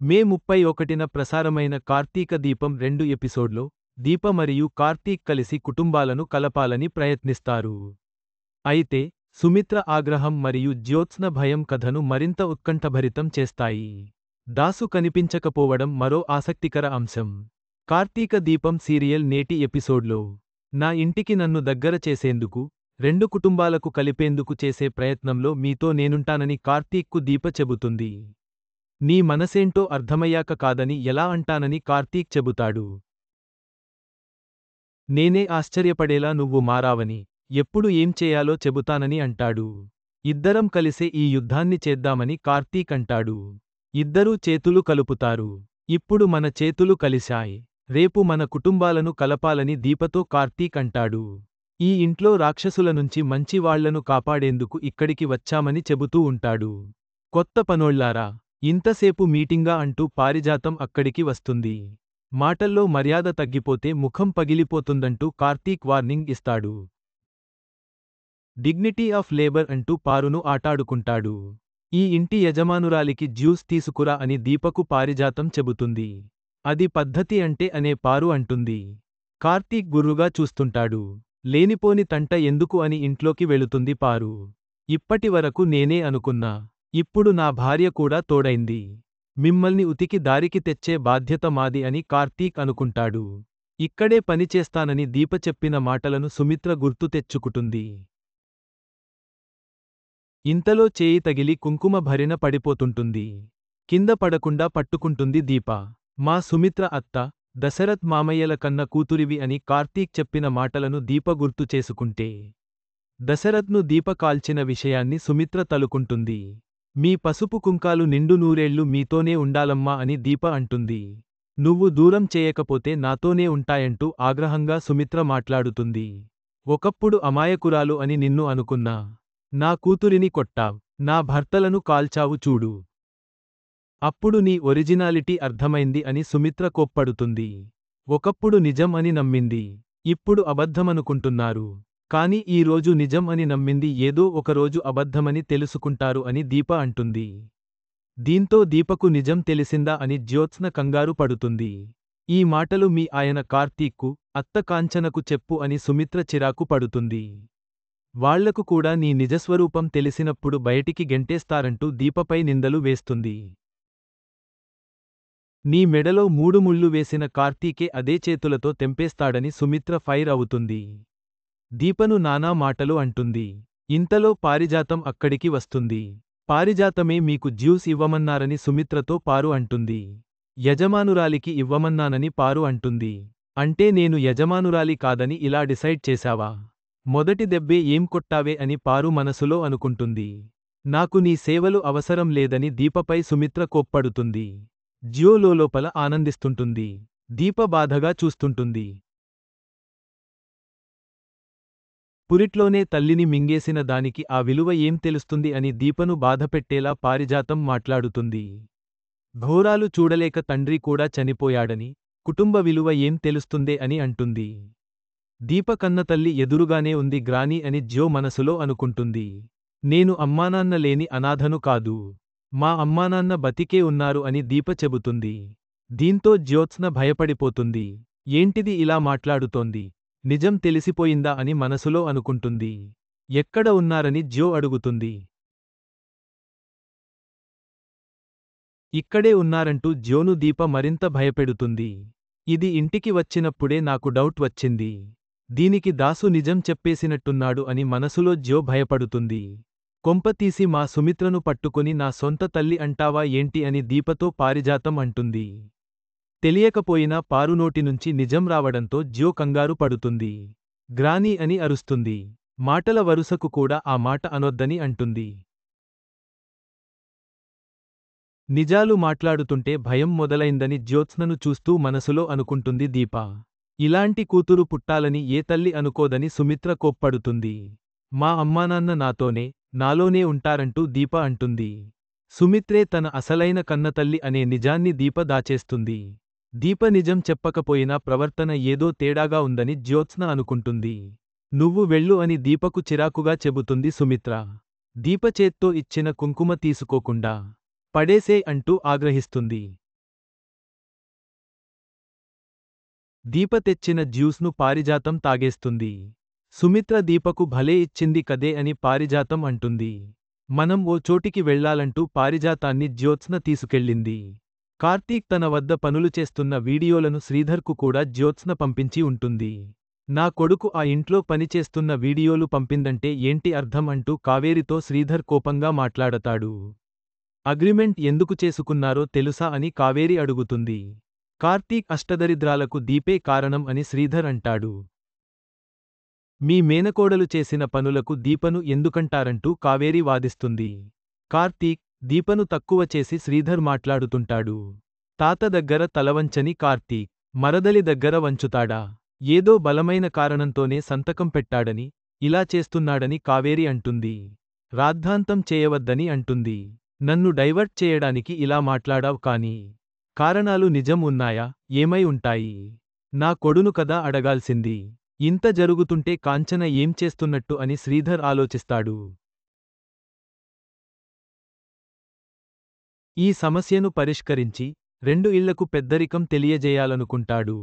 మే 31న ప్రసారమైన కార్తీక దీపం 2 ఎపిసోడ్లో దీప మరియు కార్తీక్ కలిసి కుటుంబాలను కలపాలని ప్రయత్నిస్తారు. అయితే సుమిత్ర ఆగ్రహం మరియు జ్యోత్స్న భయం కథను మరింత ఉత్కంఠభరితం చేస్తాయి. దాసు కనిపించకపోవడం మరో ఆసక్తికర అంశం. కార్తీక దీపం సీరియల్ నేటి ఎపిసోడ్లో నా ఇంటికి నన్ను దగ్గర చేసేందుకు, రెండు కుటుంబాలకు కలిపేందుకు చేసే ప్రయత్నంలో మీతో నేనుంటానని కార్తీక్కు దీప చెబుతుంది. నీ మనసేంటో అర్థమయ్యాక కాదని ఎలా అంటానని కార్తీక్ చెబుతాడు. నేనే ఆశ్చర్యపడేలా నువ్వు మారావని, ఎప్పుడు ఏం చేయాలో చెబుతానని అంటాడు. ఇద్దరం కలిసే ఈ యుద్ధాన్ని చేద్దామని కార్తీక్ అంటాడు. ఇద్దరూ చేతులు కలుపుతారు. ఇప్పుడు మన చేతులు కలిశాయి. రేపు మన కుటుంబాలను కలపాలని దీపతో కార్తీక్ అంటాడు. ఈ ఇంట్లో రాక్షసుల నుంచి మంచి వాళ్లను కాపాడేందుకు ఇక్కడికి వచ్చామని చెబుతూ ఉంటాడు. కొత్త పనోళ్లారా, ఇంతసేపు మీటింగా అంటూ పారిజాతం అక్కడికి వస్తుంది. మాటల్లో మర్యాద తగ్గిపోతే ముఖం పగిలిపోతుందంటూ కార్తీక్ వార్నింగ్ ఇస్తాడు. డిగ్నిటీ ఆఫ్ లేబర్ అంటూ పారును ఆటాడుకుంటాడు. ఈ ఇంటి యజమానురాలికి జ్యూస్ తీసుకురా అని దీపకు పారిజాతం చెబుతుంది. అది పద్ధతి అంటే అనే పారు అంటుంది. కార్తీక్ గుర్రుగా చూస్తుంటాడు. లేనిపోని తంట ఎందుకు అని ఇంట్లోకి వెళుతుంది పారు. ఇప్పటివరకు నేనే అనుకున్నా, ఇప్పుడు నా భార్య కూడా తోడైంది. మిమ్మల్ని ఉతికి దారికి తెచ్చే బాధ్యత మాది అని కార్తీక్ అనుకుంటాడు. ఇక్కడే పనిచేస్తానని దీప చెప్పిన మాటలను సుమిత్ర గుర్తు తెచ్చుకుంటుంది. ఇంతలో చేయి తగిలి కుంకుమ భరిన పడిపోతుంటుంది. కింద పడకుండా పట్టుకుంటుంది దీప. మా సుమిత్ర అత్త, దశరథ్ మామయ్యల కన్న కూతురివి అని కార్తీక్ చెప్పిన మాటలను దీప గుర్తు చేసుకుంటే, దశరథ్ను దీప కాల్చిన విషయాన్ని సుమిత్ర తలుకుంటుంది. మీ పసుపు కుంకాలు నిండు నూరేళ్లు మీతోనే ఉండాలమ్మా అని దీప అంటుంది. నువ్వు దూరం చేయకపోతే నాతోనే ఉంటాయంటూ ఆగ్రహంగా సుమిత్ర మాట్లాడుతుంది. ఒకప్పుడు అమాయకురాలు అని నిన్ను అనుకున్నా. నా కూతురిని కొట్టావ్, నా భర్తలను కాల్చావు చూడు. అప్పుడు నీ ఒరిజినాలిటీ అర్థమైంది అని సుమిత్ర కోప్పడుతుంది. ఒకప్పుడు నిజం అని నమ్మింది, ఇప్పుడు అబద్ధమనుకుంటున్నారు. కాని ఈ రోజు నిజం అని నమ్మింది ఏదో ఒకరోజు అబద్ధమని తెలుసుకుంటారు అని దీప అంటుంది. దీంతో దీపకు నిజం తెలిసిందా అని జ్యోత్స్న కంగారు పడుతుంది. ఈ మాటలు మీ ఆయన కార్తీక్కు, అత్త కాంచనకు చెప్పు అని సుమిత్ర చిరాకు పడుతుంది. వాళ్లకు కూడా నీ నిజస్వరూపం తెలిసినప్పుడు బయటికి గెంటేస్తారంటూ దీపపై నిందలు వేస్తుంది. నీ మెడలో 3 ముళ్ళు వేసిన కార్తీకే అదే చేతులతో తెంపేస్తాడని సుమిత్ర ఫైర్ అవుతుంది. దీపను నానా మాటలు అంటుంది. ఇంతలో పారిజాతం అక్కడికి వస్తుంది. పారిజాతమే మీకు జ్యూస్ ఇవ్వమన్నారని సుమిత్రతో పారు అంటుంది. యజమానురాలికి ఇవ్వమన్నానని పారు అంటుంది. అంటే నేను యజమానురాలి కాదని ఇలా డిసైడ్ చేశావా? మొదటి దెబ్బే ఏం కొట్టావే అని పారు మనసులో అనుకుంటుంది. నాకు నీ సేవలు అవసరం లేదని దీపపై సుమిత్ర కోప్పడుతుంది. జ్యో లోపల ఆనందిస్తుంటుంది. దీప బాధగా చూస్తుంటుంది. పురిట్లోనే తల్లిని మింగేసిన దానికి ఆ విలువ ఏం తెలుస్తుంది అని దీపను బాధపెట్టేలా పారిజాతం మాట్లాడుతుంది. ఘోరాలు చూడలేక తండ్రి కూడా చనిపోయాడని, కుటుంబ విలువ ఏం తెలుస్తుందే అని అంటుంది. దీప కన్నతల్లి ఎదురుగానే ఉంది గ్రాని అని జ్యో మనసులో అనుకుంటుంది. నేను అమ్మానాన్న లేని అనాథను కాదు. మా అమ్మానాన్న బతికే ఉన్నారు అని దీప చెబుతుంది. దీంతో జ్యోత్స్న భయపడిపోతుంది. ఏంటిది ఇలా మాట్లాడుతోంది? నిజం తెలిసిపోయిందా అని మనసులో అనుకుంటుంది. ఎక్కడ ఉన్నారని జ్యో అడుగుతుంది. ఇక్కడే ఉన్నారంటూ జ్యోను దీప మరింత భయపెడుతుంది. ఇది ఇంటికి వచ్చినప్పుడే నాకు డౌట్ వచ్చింది. దీనికి దాసు నిజం చెప్పేసినట్టున్నాడు అని మనసులో జ్యో భయపడుతుంది. కొంపతీసి మా సుమిత్రను పట్టుకుని నా సొంత తల్లి అంటావా ఏంటి అని దీపతో పారిజాతం అంటుంది. తెలియకపోయినా పారునోటి నుంచి నిజం రావడంతో జ్యో కంగారు పడుతుంది. గ్రాని అని అరుస్తుంది. మాటల వరుసకు కూడా ఆ మాట అనొద్దని అంటుంది. నిజాలు మాట్లాడుతుంటే భయం మొదలైందని జ్యోత్స్నను చూస్తూ మనసులో అనుకుంటుంది దీప. ఇలాంటి కూతురు పుట్టాలని ఏ తల్లి అనుకోదని సుమిత్ర కోప్పడుతుంది. మా అమ్మానాన్న నాలోనే ఉంటారంటూ దీప అంటుంది. సుమిత్రే తన అసలైన కన్నతల్లి అనే నిజాన్ని దీప దాచేస్తుంది. దీప నిజం చెప్పకపోయినా ప్రవర్తన ఏదో తేడాగా ఉందని జ్యోత్స్న అనుకుంటుంది. నువ్వు వెళ్ళు అని దీపకు చిరాకుగా చెబుతుంది సుమిత్ర. దీప చేత్తో ఇచ్చిన కుంకుమ తీసుకోకుండా పడేసే అంటూ ఆగ్రహిస్తుంది. దీప తెచ్చిన జ్యూస్ను పారిజాతం తాగేస్తుంది. సుమిత్ర దీపకు భలే ఇచ్చింది కదే అని పారిజాతం అంటుంది. మనం ఓ చోటికి వెళ్లాలంటూ పారిజాతాన్ని జ్యోత్స్న తీసుకెళ్ళింది. కార్తీక్ తన వద్ద పనులు చేస్తున్న వీడియోలను శ్రీధర్కు కూడా జ్యోత్స్న పంపించి ఉంటుంది. నా కొడుకు ఆ ఇంట్లో పనిచేస్తున్న వీడియోలు పంపిందంటే ఏంటి అర్థం అంటూ కావేరితో శ్రీధర్ కోపంగా మాట్లాడతాడు. అగ్రిమెంట్ ఎందుకు చేసుకున్నారో తెలుసా అని కావేరి అడుగుతుంది. కార్తీక్ అష్టదరిద్రాలకు దీపే కారణం అని శ్రీధర్ అంటాడు. మీ మేనకోడలు చేసిన పనులకు దీపను ఎందుకంటారంటూ కావేరి వాదిస్తుంది. కార్తీక్, దీపను తక్కువ చేసి శ్రీధర్ మాట్లాడుతుంటాడు. తాత దగ్గర తలవంచని కార్తీక్, మరదలి దగ్గర వంచుతాడా? ఏదో బలమైన కారణంతోనే సంతకం పెట్టాడని, ఇలా చేస్తున్నాడని కావేరి అంటుంది. రాద్ధాంతం చేయవద్దని అంటుంది. నన్ను డైవర్ట్ చేయడానికి ఇలా మాట్లాడావ్ కానీ కారణాలు నిజం ఉన్నాయా? ఏమై ఉంటాయి? నా కొడును కదా అడగాల్సింది. ఇంత జరుగుతుంటే కాంచన ఏం చేస్తున్నట్టు అని శ్రీధర్ ఆలోచిస్తాడు. ఈ సమస్యను పరిష్కరించి 2 ఇళ్లకు పెద్దరికం తెలియజేయాలనుకుంటాడు.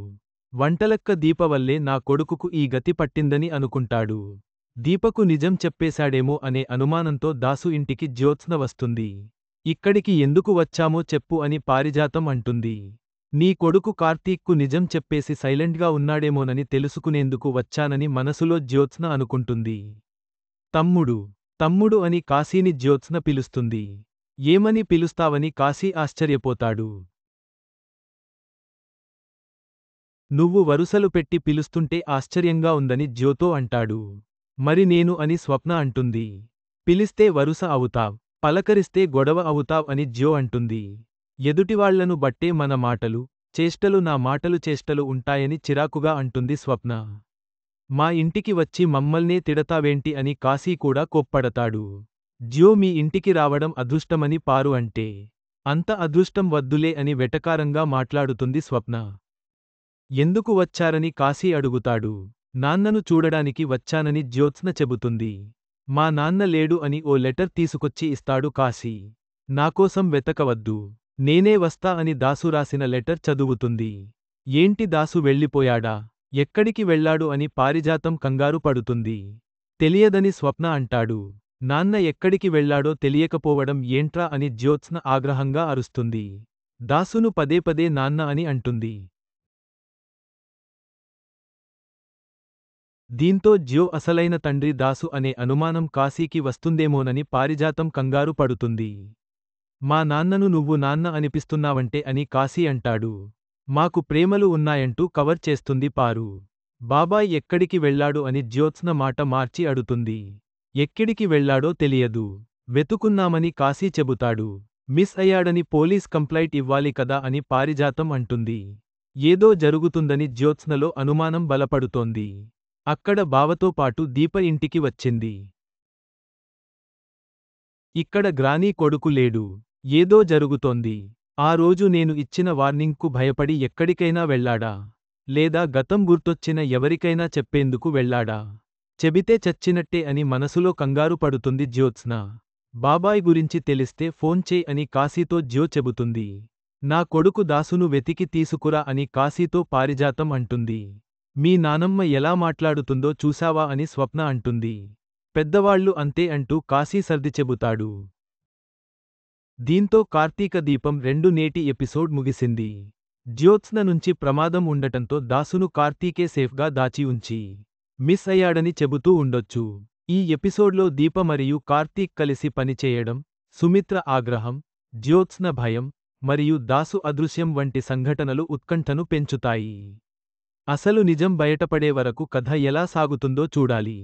వంటలక్క దీప వల్లే నా కొడుకుకు ఈ గతి పట్టిందని అనుకుంటాడు. దీపకు నిజం చెప్పేశాడేమో అనే అనుమానంతో దాసు ఇంటికి జ్యోత్స్న వస్తుంది. ఇక్కడికి ఎందుకు వచ్చామో చెప్పు అని పారిజాతం అంటుంది. నీ కొడుకు కార్తీక్కు నిజం చెప్పేసి సైలెంట్గా ఉన్నాడేమోనని తెలుసుకునేందుకు వచ్చానని మనసులో జ్యోత్స్న అనుకుంటుంది. తమ్ముడు అని కాశీని జ్యోత్స్న పిలుస్తుంది. ఏమని పిలుస్తావని కాశీ ఆశ్చర్యపోతాడు. నువ్వు వరుసలు పెట్టి పిలుస్తుంటే ఆశ్చర్యంగా ఉందని జ్యోతో అంటాడు. మరి నేను అని స్వప్న అంటుంది. పిలిస్తే వరుస అవుతావ్, పలకరిస్తే గొడవ అవుతావ్ అని జ్యో అంటుంది. ఎదుటివాళ్లను బట్టే మన మాటలు, చేష్టలు నా మాటలు చేష్టలు ఉంటాయని చిరాకుగా అంటుంది స్వప్న. మా ఇంటికి వచ్చి మమ్మల్నే తిడతావేంటి అని కాశీ కూడా కోప్పడతాడు. జ్యో మీ ఇంటికి రావడం అదృష్టమని పారు అంటే, అంత అదృష్టం వద్దులే అని వెటకారంగా మాట్లాడుతుంది స్వప్న. ఎందుకు వచ్చారని కాశీ అడుగుతాడు. నాన్నను చూడడానికి వచ్చానని జ్యోత్స్న చెబుతుంది. మా నాన్న లేడు అని ఓ లెటర్ తీసుకొచ్చి ఇస్తాడు కాశీ. నాకోసం వెతకవద్దు, నేనే వస్తా అని దాసు రాసిన లెటర్ చదువుతుంది. ఏంటి దాసు వెళ్ళిపోయాడా? ఎక్కడికి వెళ్లాడు అని పారిజాతం కంగారు పడుతుంది. తెలియదని స్వప్న అంటాడు. నాన్న ఎక్కడికి వెళ్లాడో తెలియకపోవడం ఏంట్రా అని జ్యోత్స్న ఆగ్రహంగా అరుస్తుంది. దాసును పదే నాన్న అని అంటుంది. దీంతో జ్యో అసలైన తండ్రి దాసు అనే అనుమానం కాశీకి వస్తుందేమోనని పారిజాతం కంగారు పడుతుంది. మా నాన్నను నువ్వు నాన్న అనిపిస్తున్నావంటే అని కాశీ అంటాడు. మాకు ప్రేమలు ఉన్నాయంటూ కవర్ చేస్తుంది పారు. బాబాయ్ ఎక్కడికి వెళ్లాడు అని జ్యోత్స్న మాట మార్చి అడుతుంది. ఎక్కడికి వెళ్లాడో తెలియదు, వెతుకున్నామని కాశీ చెబుతాడు. మిస్ అయ్యాడని పోలీస్ కంప్లైంట్ ఇవ్వాలి కదా అని పారిజాతం అంటుంది. ఏదో జరుగుతుందని జ్యోత్స్నలో అనుమానం బలపడుతోంది. అక్కడ బావతో పాటు దీప ఇంటికి వచ్చింది. ఇక్కడ గ్రానీ కొడుకు లేడు. ఏదో జరుగుతోంది. ఆ రోజు నేను ఇచ్చిన వార్నింగ్కు భయపడి ఎక్కడికైనా వెళ్లాడా? లేదా గతం గుర్తొచ్చిన ఎవరికైనా చెప్పేందుకు వెళ్లాడా? చెబితే చచ్చినట్టే అని మనసులో కంగారు పడుతుంది జ్యోత్స్న. బాబాయ్ గురించి తెలిస్తే ఫోన్ చేయ్ అని కాశీతో జ్యో చెబుతుంది. నా కొడుకు దాసును వెతికి తీసుకురా అని కాశీతో పారిజాతం అంటుంది. మీ నానమ్మ ఎలా మాట్లాడుతుందో చూశావా అని స్వప్న అంటుంది. పెద్దవాళ్లు అంతే అంటూ కాశీ సర్ది చెబుతాడు. దీంతో కార్తీక దీపం 2 నేటి ఎపిసోడ్ ముగిసింది. జ్యోత్స్న నుంచి ప్రమాదం ఉండటంతో దాసును కార్తీకే సేఫ్గా దాచి ఉంచి మిస్ అయ్యాడని చెబుతూ ఉండొచ్చు. ఈ ఎపిసోడ్లో దీప మరియు కార్తీక్ కలిసి పనిచేయడం, సుమిత్ర ఆగ్రహం, జ్యోత్స్న భయం మరియు దాసు అదృశ్యం వంటి సంఘటనలు ఉత్కంఠను పెంచుతాయి. అసలు నిజం బయటపడే వరకు కథ ఎలా సాగుతుందో చూడాలి.